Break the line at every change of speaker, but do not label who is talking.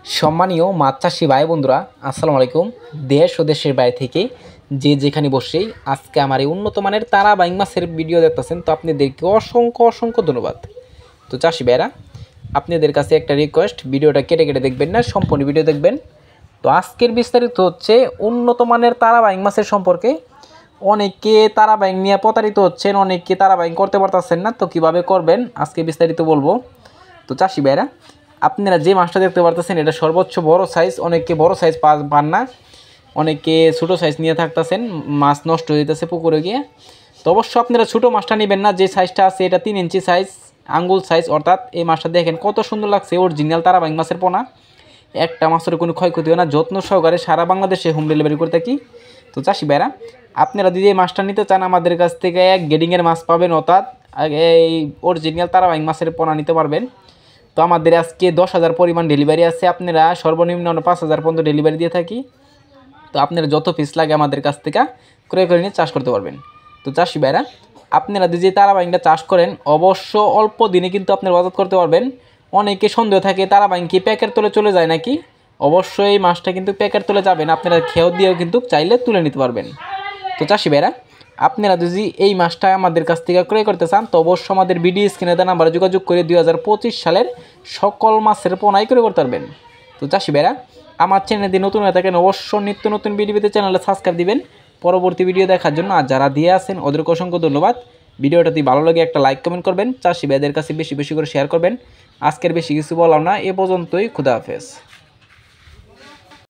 সম্মানীয় মাছ চাষি ভাই বন্ধুরা, আসসালামু আলাইকুম। দেশ ও দেশের বাইরে থেকে যে যেখানে বসেই আজকে আমার এই উন্নত মানের তারা বাইং মাছের ভিডিও দেখতেছেন, তো আপনাদেরকে অসংখ্য অসংখ্য ধন্যবাদ। তো চাষি ভাইরা, আপনাদের কাছে একটা রিকোয়েস্ট, ভিডিওটা কেটে কেটে দেখবেন না, সম্পূর্ণ ভিডিও দেখবেন। তো আজকের বিস্তারিত হচ্ছে উন্নত মানের তারা বাইং মাছের সম্পর্কে। অনেকে তারা বাইং নিয়ে প্রতারিত হচ্ছেন, অনেকে তারা বাইং করতে পারতেছেন না, তো কীভাবে করবেন আজকে বিস্তারিত বলবো। তো চাষি ভাইরা, আপনারা যে মাছটা দেখতে পারতেছেন এটা সর্বোচ্চ বড় সাইজ। অনেকে বড় সাইজ পান না, অনেকে ছোটো সাইজ নিয়ে থাকতেছেন, মাছ নষ্ট হয়ে যেতেছে পুকুরে গিয়ে। তো অবশ্য আপনারা ছোটো মাছটা নেবেন না, যে সাইজটা আছে এটা 3 ইঞ্চি সাইজ, আঙ্গুল সাইজ। অর্থাৎ এই মাছটা দেখেন কত সুন্দর লাগছে, অরিজিনাল তারাবাইং মাছের পোনা। একটা মাছের কোনো ক্ষয়ক্ষতি হয় না, যত্ন সহকারে সারা বাংলাদেশে হোম ডেলিভারি করে থাকি। তো চাষি ভাইরা, আপনারা যদি এই মাছটা নিতে চান আমাদের কাছ থেকে এক গেডিংয়ের মাছ পাবেন, অর্থাৎ এই অরিজিনাল তারাবাইং মাছের পোনা নিতে পারবেন। তো আমাদের আজকে 10,000 পরিমাণ ডেলিভারি আছে, আপনারা সর্বনিম্ন 5,000 পর্যন্ত ডেলিভারি দিয়ে থাকি। তো আপনারা যত পিস লাগে আমাদের কাছ থেকে ক্রয় করে নিয়ে চাষ করতে পারবেন। তো চাষি ভাইরা, আপনারা যদি তারাবাইংটা চাষ করেন অবশ্য অল্প দিনে কিন্তু আপনারা বাজার করতে পারবেন। অনেকে সন্দেহ থাকে তারাবাইং কি প্যাকের তলে চলে যায় নাকি। অবশ্যই মাছটা কিন্তু প্যাকের তলে যাবে না, আপনারা খেয়াল দিয়েও কিন্তু চাইলে তুলে নিতে পারবেন। তো চাষি ভাইরা, আপনারা যদি এই মাছটা আমাদের কাছ থেকে ক্রয় করতে চান তো অবশ্যই আমাদের ভিডিও স্ক্রিনে দেওয়া নাম্বারে যোগাযোগ করে 2025 সালের সকল মাছের পোনাই ক্রয় করতে পারবেন। তো চাষি ভাইরা, আমার চ্যানেলে নতুন হয়ে থাকেন অবশ্যই নিত্য নতুন ভিডিও পেতে চ্যানেলে সাবস্ক্রাইব দিবেন পরবর্তী ভিডিও দেখার জন্য। আর যারা দিয়ে আছেন ওদেরকে অসংখ্য ধন্যবাদ। ভিডিওটা যদি ভালো লাগে একটা লাইক কমেন্ট করবেন, চাষি ভাইদের কাছে বেশি বেশি করে শেয়ার করবেন। আজকের বেশি কিছু বললাম না, এ পর্যন্তই। খুদা হাফেজ।